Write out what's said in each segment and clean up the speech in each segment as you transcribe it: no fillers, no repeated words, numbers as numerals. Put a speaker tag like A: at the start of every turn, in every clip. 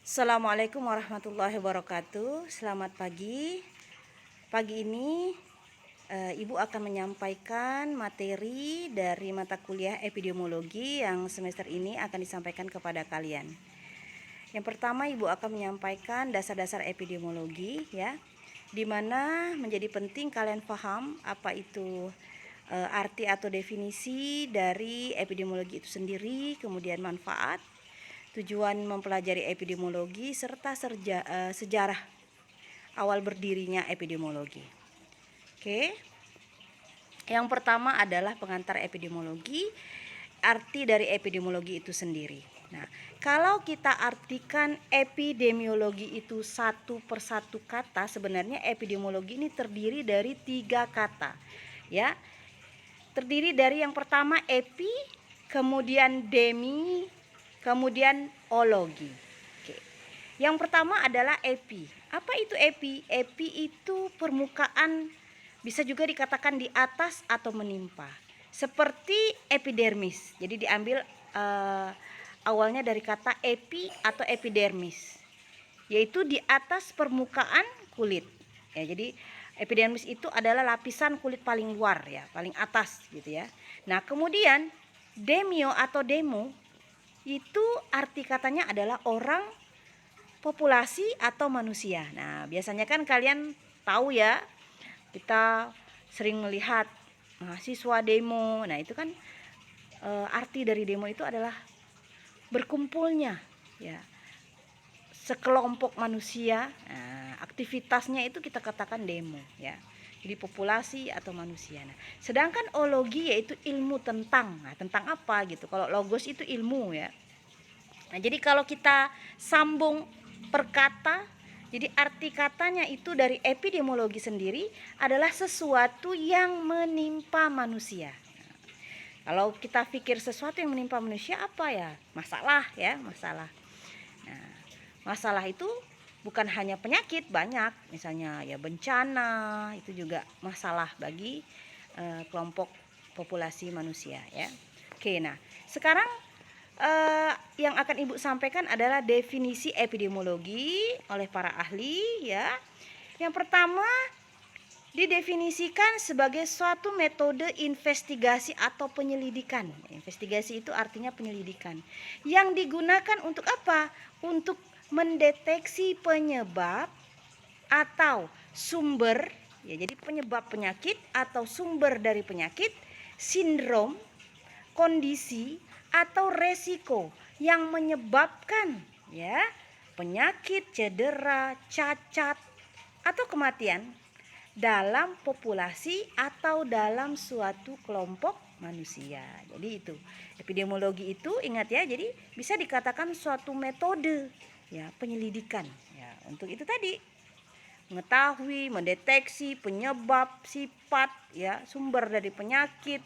A: Assalamualaikum warahmatullahi wabarakatuh. Selamat pagi. Pagi ini Ibu akan menyampaikan materi dari mata kuliah epidemiologi yang semester ini akan disampaikan kepada kalian. Yang pertama, Ibu akan menyampaikan dasar-dasar epidemiologi ya, di mana menjadi penting kalian paham apa itu arti atau definisi dari epidemiologi itu sendiri, kemudian manfaat, tujuan mempelajari epidemiologi, serta sejarah awal berdirinya epidemiologi. Oke. Yang pertama adalah pengantar epidemiologi, arti dari epidemiologi itu sendiri. Nah, kalau kita artikan epidemiologi itu satu persatu kata, sebenarnya epidemiologi ini terdiri dari 3 kata. Ya. Terdiri dari yang pertama epi, kemudian demi, kemudian ologi. Oke. Yang pertama adalah epi. Apa itu epi? Epi itu permukaan, bisa juga dikatakan di atas atau menimpa. Seperti epidermis. Jadi diambil awalnya dari kata epi atau epidermis, yaitu di atas permukaan kulit. Ya, jadi epidermis itu adalah lapisan kulit paling luar ya, paling atas gitu ya. Nah, kemudian demio atau demo itu arti katanya adalah orang, populasi atau manusia. Nah, biasanya kan kalian tahu ya, kita sering melihat mahasiswa demo. Nah, itu kan arti dari demo itu adalah berkumpulnya ya sekelompok manusia. Nah, aktivitasnya itu kita katakan demo ya. Jadi populasi atau manusia. Nah, sedangkan ologi yaitu ilmu tentang. Nah, tentang apa gitu. Kalau logos itu ilmu ya. Nah, jadi kalau kita sambung per kata, jadi arti katanya itu dari epidemiologi sendiri adalah sesuatu yang menimpa manusia. Nah, kalau kita pikir sesuatu yang menimpa manusia apa ya? Masalah ya, masalah. Nah, masalah itu bukan hanya penyakit, banyak, misalnya ya bencana, itu juga masalah bagi kelompok populasi manusia ya. Oke, nah sekarang yang akan Ibu sampaikan adalah definisi epidemiologi oleh para ahli ya. Yang pertama didefinisikan sebagai suatu metode investigasi atau penyelidikan. Investigasi itu artinya penyelidikan. Yang digunakan untuk apa? Untuk mendeteksi penyebab atau sumber, ya, jadi penyebab penyakit atau sumber dari penyakit, sindrom, kondisi atau resiko yang menyebabkan ya penyakit, cedera, cacat atau kematian dalam populasi atau dalam suatu kelompok manusia. Jadi itu epidemiologi itu, ingat ya, jadi bisa dikatakan suatu metode ya penyelidikan ya. Untuk itu tadi mengetahui, mendeteksi penyebab, sifat ya, sumber dari penyakit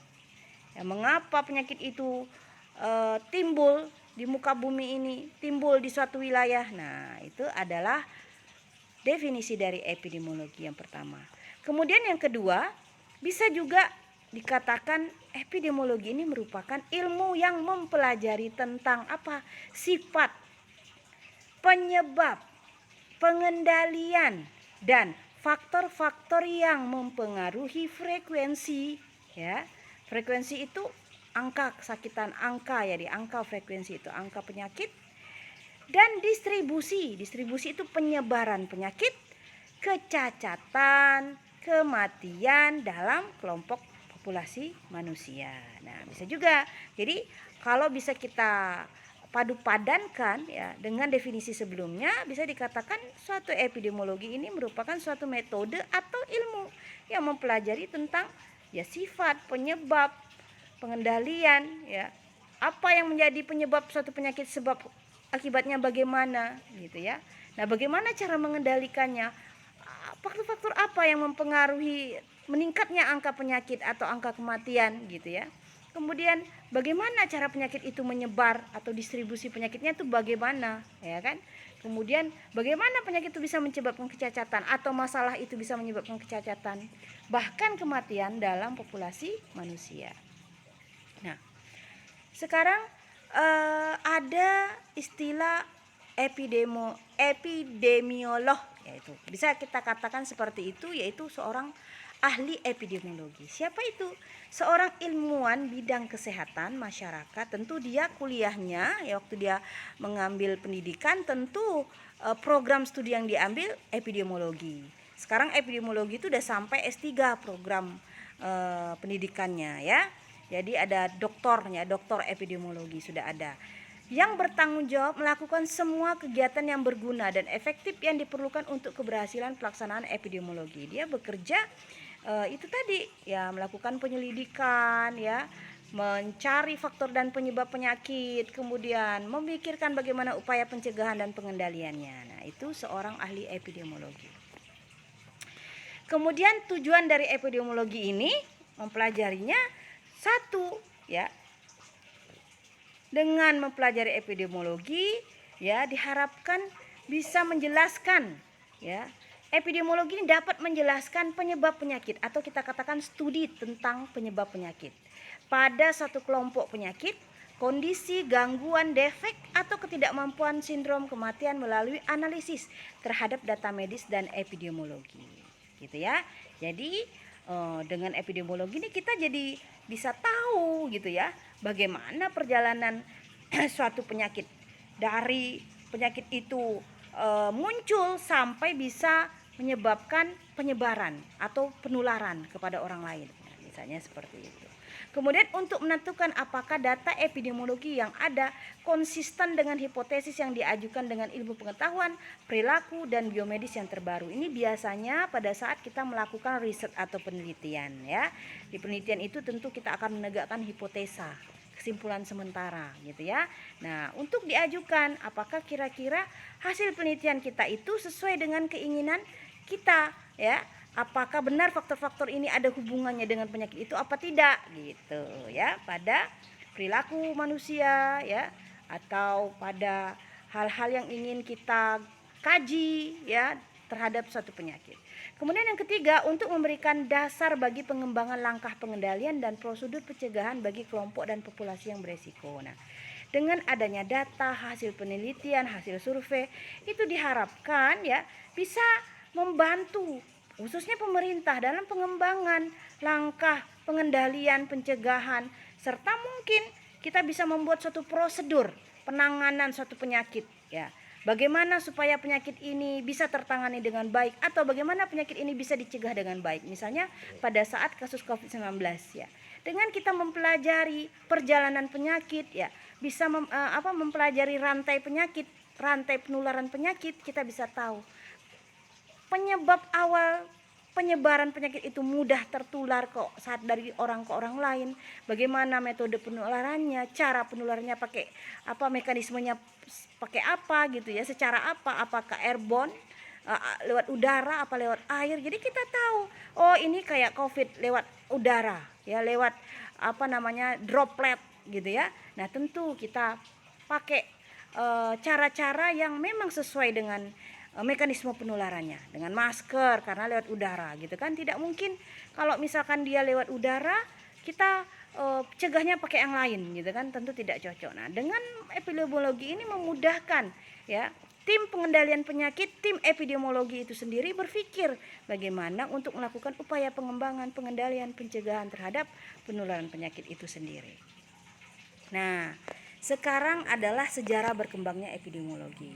A: ya, mengapa penyakit itu timbul di muka bumi ini, timbul di suatu wilayah. Nah, itu adalah definisi dari epidemiologi yang pertama. Kemudian yang kedua, bisa juga dikatakan epidemiologi ini merupakan ilmu yang mempelajari tentang apa? Sifat, penyebab, pengendalian, dan faktor-faktor yang mempengaruhi frekuensi ya. Frekuensi itu angka kesakitan, angka ya, di angka frekuensi itu angka penyakit, dan distribusi. Distribusi itu penyebaran penyakit, kecacatan, kematian dalam kelompok populasi manusia. Nah, bisa juga. Jadi kalau bisa kita padu padankan ya dengan definisi sebelumnya, bisa dikatakan suatu epidemiologi ini merupakan suatu metode atau ilmu yang mempelajari tentang ya sifat, penyebab, pengendalian ya. Apa yang menjadi penyebab suatu penyakit, sebab akibatnya bagaimana gitu ya. Nah, bagaimana cara mengendalikannya? Faktor-faktor apa yang mempengaruhi meningkatnya angka penyakit atau angka kematian gitu ya. Kemudian bagaimana cara penyakit itu menyebar atau distribusi penyakitnya itu bagaimana ya kan. Kemudian bagaimana penyakit itu bisa menyebabkan kecacatan atau masalah itu bisa menyebabkan kecacatan bahkan kematian dalam populasi manusia. Nah, sekarang ada istilah epidemiolog, yaitu bisa kita katakan seperti itu, yaitu seorang ahli epidemiologi. Siapa itu? Seorang ilmuwan bidang kesehatan masyarakat. Tentu dia kuliahnya ya, waktu dia mengambil pendidikan tentu program studi yang diambil epidemiologi. Sekarang epidemiologi itu udah sampai S3 program pendidikannya ya. Jadi ada doktornya, doktor epidemiologi sudah ada, yang bertanggung jawab melakukan semua kegiatan yang berguna dan efektif yang diperlukan untuk keberhasilan pelaksanaan epidemiologi. Dia bekerja itu tadi ya, melakukan penyelidikan ya, mencari faktor dan penyebab penyakit, kemudian memikirkan bagaimana upaya pencegahan dan pengendaliannya. Nah, itu seorang ahli epidemiologi. Kemudian tujuan dari epidemiologi ini mempelajarinya satu ya, dengan mempelajari epidemiologi ya diharapkan bisa menjelaskan ya, epidemiologi ini dapat menjelaskan penyebab penyakit atau kita katakan studi tentang penyebab penyakit pada suatu kelompok penyakit, kondisi, gangguan, defek atau ketidakmampuan, sindrom, kematian melalui analisis terhadap data medis dan epidemiologi. Gitu ya. Jadi dengan epidemiologi ini kita jadi bisa tahu gitu ya, bagaimana perjalanan suatu penyakit dari penyakit itu muncul sampai bisa menyebabkan penyebaran atau penularan kepada orang lain. Nah, misalnya seperti itu. Kemudian untuk menentukan apakah data epidemiologi yang ada konsisten dengan hipotesis yang diajukan dengan ilmu pengetahuan, perilaku, dan biomedis yang terbaru. Ini biasanya pada saat kita melakukan riset atau penelitian ya. Di penelitian itu tentu kita akan menegakkan hipotesa, kesimpulan sementara gitu ya. Nah, untuk diajukan apakah kira-kira hasil penelitian kita itu sesuai dengan keinginan kita ya. Apakah benar faktor-faktor ini ada hubungannya dengan penyakit itu apa tidak gitu ya, pada perilaku manusia ya, atau pada hal-hal yang ingin kita kaji ya terhadap suatu penyakit. Kemudian yang ketiga, untuk memberikan dasar bagi pengembangan langkah pengendalian dan prosedur pencegahan bagi kelompok dan populasi yang beresiko. Nah, dengan adanya data, hasil penelitian, hasil survei itu diharapkan ya bisa membantu khususnya pemerintah dalam pengembangan langkah pengendalian, pencegahan, serta mungkin kita bisa membuat suatu prosedur penanganan suatu penyakit ya. Bagaimana supaya penyakit ini bisa tertangani dengan baik atau bagaimana penyakit ini bisa dicegah dengan baik. Misalnya pada saat kasus COVID-19 ya. Dengan kita mempelajari perjalanan penyakit ya, bisa mempelajari rantai penyakit, rantai penularan penyakit, kita bisa tahu penyebab awal penyebaran penyakit itu mudah tertular kok saat dari orang ke orang lain, bagaimana metode penularannya, cara penularannya pakai apa, mekanismenya pakai apa gitu ya, secara apa, apakah airborne lewat udara apa lewat air. Jadi kita tahu oh ini kayak COVID lewat udara ya, lewat apa namanya droplet gitu ya. Nah, tentu kita pakai cara-cara yang memang sesuai dengan mekanisme penularannya, dengan masker karena lewat udara gitu kan. Tidak mungkin kalau misalkan dia lewat udara kita cegahnya pakai yang lain gitu kan, tentu tidak cocok. Nah, dengan epidemiologi ini memudahkan ya tim pengendalian penyakit, tim epidemiologi itu sendiri berpikir bagaimana untuk melakukan upaya pengembangan, pengendalian, pencegahan terhadap penularan penyakit itu sendiri. Nah, sekarang adalah sejarah berkembangnya epidemiologi.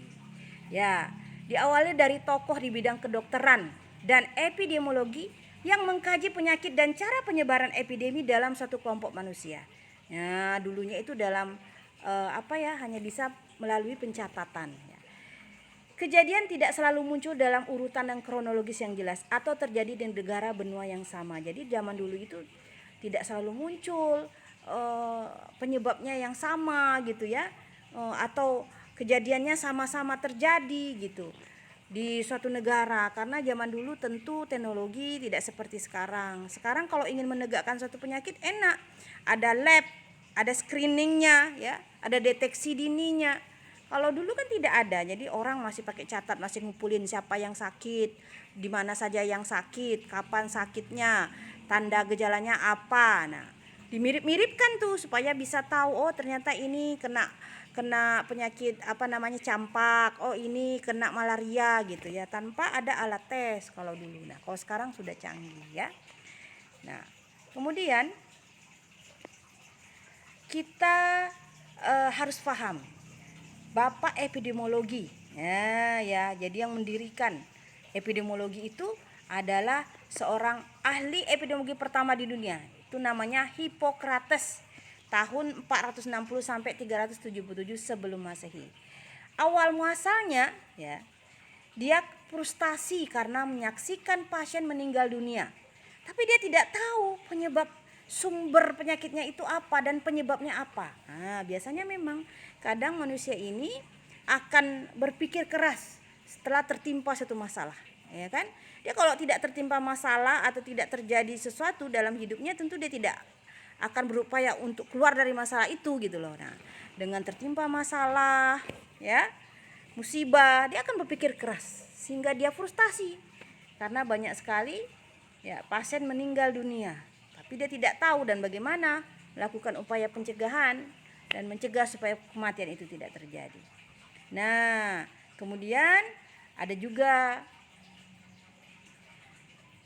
A: Ya, diawali dari tokoh di bidang kedokteran dan epidemiologi yang mengkaji penyakit dan cara penyebaran epidemi dalam satu kelompok manusia. Nah, dulunya itu dalam hanya bisa melalui pencatatan. Kejadian tidak selalu muncul dalam urutan dan kronologis yang jelas atau terjadi di negara benua yang sama. Jadi zaman dulu itu tidak selalu muncul penyebabnya yang sama gitu ya, atau kejadiannya sama-sama terjadi gitu di suatu negara, karena zaman dulu tentu teknologi tidak seperti sekarang. Sekarang kalau ingin menegakkan suatu penyakit enak, ada lab, ada screeningnya ya, ada deteksi dininya. Kalau dulu kan tidak ada, jadi orang masih pakai catat, masih ngumpulin siapa yang sakit, di mana saja yang sakit, kapan sakitnya, tanda gejalanya apa. Nah, dimirip-miripkan tuh supaya bisa tahu oh ternyata ini kena kena penyakit campak, oh ini kena malaria gitu ya, tanpa ada alat tes kalau dulu. Nah, kalau sekarang sudah canggih ya. Nah, kemudian kita harus paham Bapak epidemiologi. Ya, jadi yang mendirikan epidemiologi itu adalah seorang ahli epidemiologi pertama di dunia. Itu namanya Hippocrates, tahun 460 sampai 377 sebelum Masehi. Awal muasalnya ya, dia frustasi karena menyaksikan pasien meninggal dunia. Tapi dia tidak tahu penyebab sumber penyakitnya itu apa dan penyebabnya apa. Nah, biasanya memang kadang manusia ini akan berpikir keras setelah tertimpa satu masalah, ya kan? Dia kalau tidak tertimpa masalah atau tidak terjadi sesuatu dalam hidupnya, tentu dia tidak akan berupaya untuk keluar dari masalah itu gitu loh. Nah, dengan tertimpa masalah, ya, musibah, dia akan berpikir keras sehingga dia frustasi karena banyak sekali ya pasien meninggal dunia, tapi dia tidak tahu dan bagaimana melakukan upaya pencegahan dan mencegah supaya kematian itu tidak terjadi. Nah, kemudian ada juga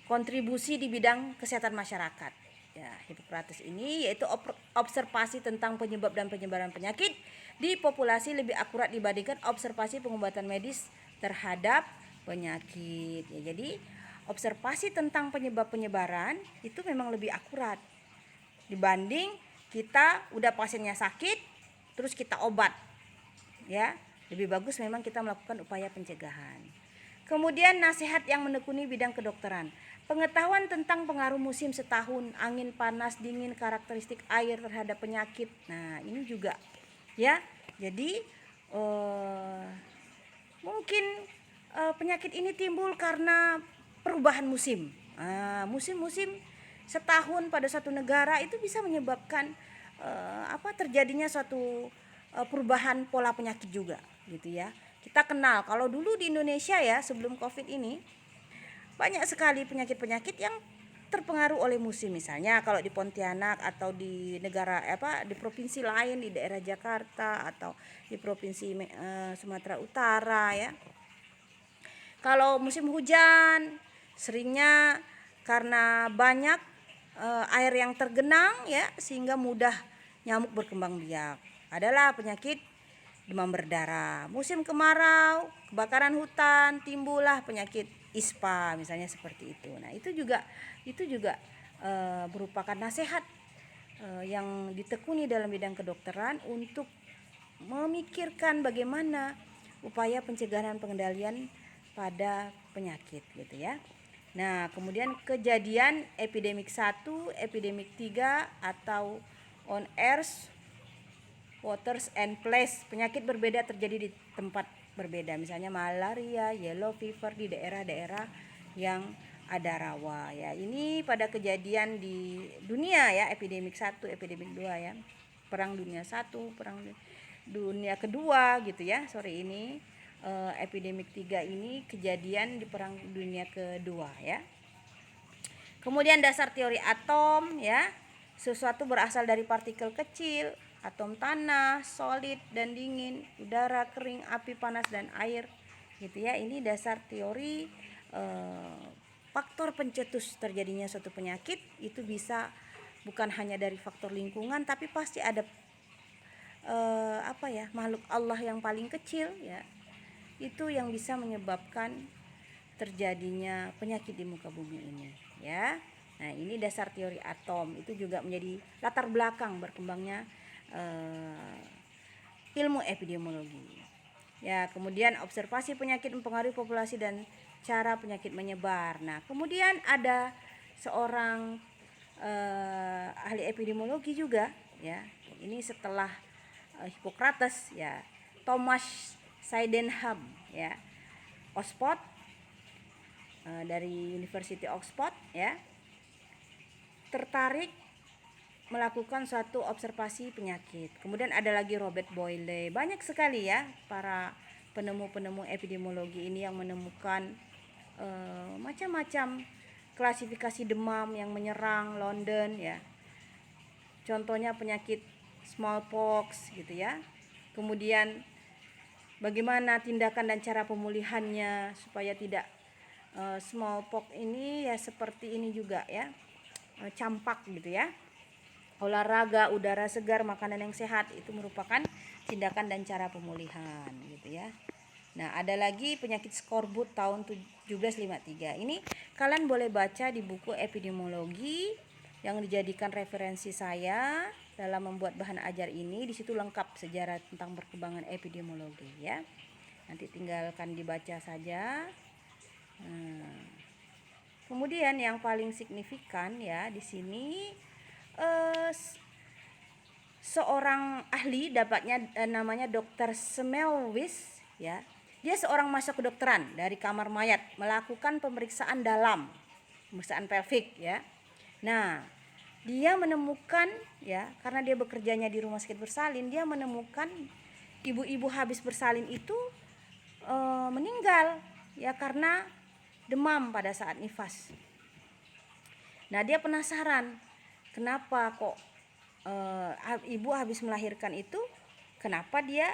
A: kontribusi di bidang kesehatan masyarakat. Ya, Hippocrates ini yaitu observasi tentang penyebab dan penyebaran penyakit di populasi lebih akurat dibandingkan observasi pengobatan medis terhadap penyakit. Ya, jadi observasi tentang penyebab penyebaran itu memang lebih akurat dibanding kita udah pasiennya sakit terus kita obat. Ya, lebih bagus memang kita melakukan upaya pencegahan. Kemudian nasihat yang menekuni bidang kedokteran. Pengetahuan tentang pengaruh musim setahun, angin panas, dingin, karakteristik air terhadap penyakit. Nah, ini juga ya. Jadi mungkin penyakit ini timbul karena perubahan musim. Musim-musim setahun pada satu negara itu bisa menyebabkan terjadinya suatu perubahan pola penyakit juga gitu ya. Kita kenal kalau dulu di Indonesia ya sebelum Covid ini banyak sekali penyakit-penyakit yang terpengaruh oleh musim. Misalnya kalau di Pontianak atau di negara di provinsi lain di daerah Jakarta atau di provinsi Sumatera Utara ya. Kalau musim hujan seringnya karena banyak air yang tergenang ya sehingga mudah nyamuk berkembang biak. Adalah penyakit demam berdarah. Musim kemarau, kebakaran hutan, timbullah penyakit ISPA misalnya seperti itu. Nah, itu juga merupakan nasihat yang ditekuni dalam bidang kedokteran untuk memikirkan bagaimana upaya pencegahan dan pengendalian pada penyakit gitu ya. Nah, kemudian kejadian epidemik 1, epidemik 3 atau on earth, waters and place. Penyakit berbeda terjadi di tempat berbeda. Misalnya malaria, yellow fever di daerah-daerah yang ada rawa ya. Ini pada kejadian di dunia ya, epidemik 1, epidemik 2 ya. Perang dunia 1, perang dunia kedua gitu ya. Sore ini epidemik 3 ini kejadian di perang dunia kedua ya. Kemudian dasar teori atom ya. Sesuatu berasal dari partikel kecil, atom tanah, solid dan dingin, udara, kering, api, panas dan air gitu ya. Ini dasar teori faktor pencetus terjadinya suatu penyakit itu bisa bukan hanya dari faktor lingkungan tapi pasti ada makhluk Allah yang paling kecil ya. Itu yang bisa menyebabkan terjadinya penyakit di muka bumi ini ya. Nah, ini dasar teori atom itu juga menjadi latar belakang berkembangnya ilmu epidemiologi. Ya, kemudian observasi penyakit mempengaruhi populasi dan cara penyakit menyebar. Nah, kemudian ada seorang ahli epidemiologi juga ya. Ini setelah Hippocrates ya, Thomas Sydenham ya, Oxford dari University Oxford ya, tertarik melakukan suatu observasi penyakit. Kemudian ada lagi Robert Boyle. Banyak sekali ya para penemu-penemu epidemiologi ini yang menemukan macam-macam klasifikasi demam yang menyerang London ya. Contohnya penyakit smallpox gitu ya. kemudian bagaimana tindakan dan cara pemulihannya supaya tidak smallpox ini ya seperti ini juga ya, campak gitu ya. Olahraga, udara segar, makanan yang sehat itu merupakan tindakan dan cara pemulihan gitu ya. Nah, ada lagi penyakit skorbut tahun 1753. Ini kalian boleh baca di buku epidemiologi yang dijadikan referensi saya dalam membuat bahan ajar ini. Di situ lengkap sejarah tentang perkembangan epidemiologi ya. Nanti tinggalkan dibaca saja. Kemudian yang paling signifikan ya di sini seorang ahli dapatnya namanya Dr. Semmelweis ya. Dia seorang mahasiswa kedokteran dari kamar mayat melakukan pemeriksaan dalam, pemeriksaan pelvik ya. Nah, dia menemukan ya, karena dia bekerjanya di rumah sakit bersalin, dia menemukan ibu-ibu habis bersalin itu meninggal ya karena demam pada saat nifas. Nah, dia penasaran kenapa kok ibu habis melahirkan itu, kenapa dia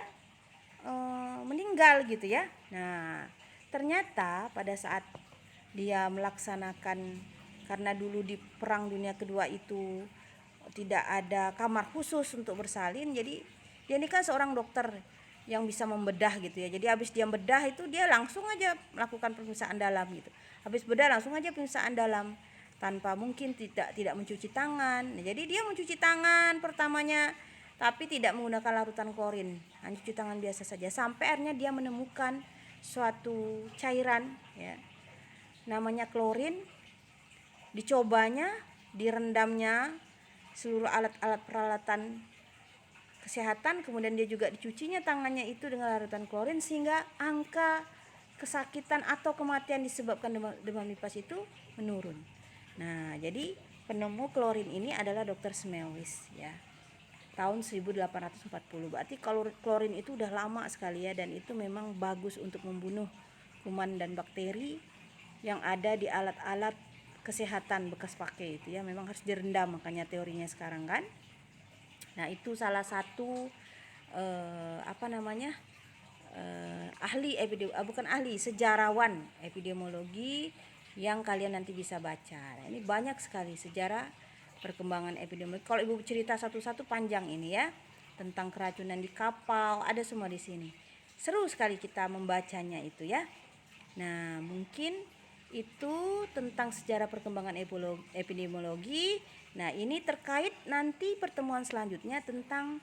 A: meninggal gitu ya. Nah, ternyata pada saat dia melaksanakan, karena dulu di Perang Dunia Kedua itu tidak ada kamar khusus untuk bersalin, jadi dia ini kan seorang dokter yang bisa membedah gitu ya. Jadi habis dia bedah itu dia langsung aja melakukan pemeriksaan dalam gitu. Habis bedah langsung aja pemeriksaan dalam tanpa mungkin tidak mencuci tangan. Nah, jadi dia mencuci tangan pertamanya tapi tidak menggunakan larutan klorin, hanya cuci tangan biasa saja sampai akhirnya dia menemukan suatu cairan ya, namanya klorin. Dicobanya, direndamnya seluruh alat-alat peralatan kesehatan, kemudian dia juga dicucinya tangannya itu dengan larutan klorin sehingga angka kesakitan atau kematian disebabkan demam nifas itu menurun. Nah, jadi penemu klorin ini adalah Dr. Semmelweis ya. Tahun 1840. Berarti kalau klorin itu udah lama sekali ya, dan itu memang bagus untuk membunuh kuman dan bakteri yang ada di alat-alat kesehatan bekas pakai itu ya. Memang harus direndam, makanya teorinya sekarang kan. Nah, itu salah satu sejarawan epidemiologi yang kalian nanti bisa baca. Nah, ini banyak sekali sejarah perkembangan epidemiologi. Kalau ibu cerita satu-satu panjang ini ya, tentang keracunan di kapal, ada semua di sini. Seru sekali kita membacanya itu ya. Nah, mungkin itu tentang sejarah perkembangan epidemiologi. Nah, ini terkait nanti pertemuan selanjutnya tentang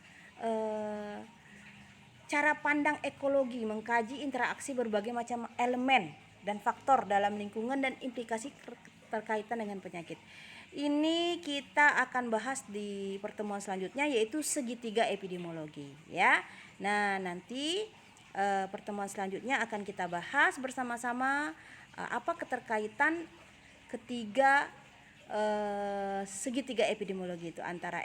A: cara pandang ekologi, mengkaji interaksi berbagai macam elemen dan faktor dalam lingkungan dan implikasi terkaitan dengan penyakit. Ini kita akan bahas di pertemuan selanjutnya, yaitu segitiga epidemiologi ya. Nah, nanti pertemuan selanjutnya akan kita bahas bersama-sama apa keterkaitan ketiga segitiga epidemiologi itu antara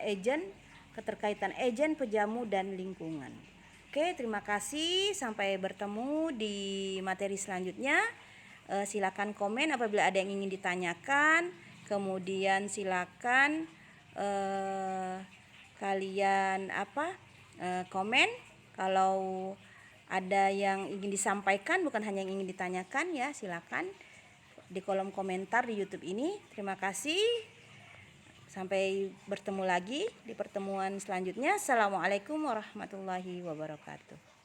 A: keterkaitan agen, pejamu, dan lingkungan. Oke, terima kasih. Sampai bertemu di materi selanjutnya. Silakan komen apabila ada yang ingin ditanyakan. Kemudian silakan kalian komen kalau ada yang ingin disampaikan, bukan hanya yang ingin ditanyakan ya. Silakan di kolom komentar di YouTube ini. Terima kasih. Sampai bertemu lagi di pertemuan selanjutnya. Assalamualaikum warahmatullahi wabarakatuh.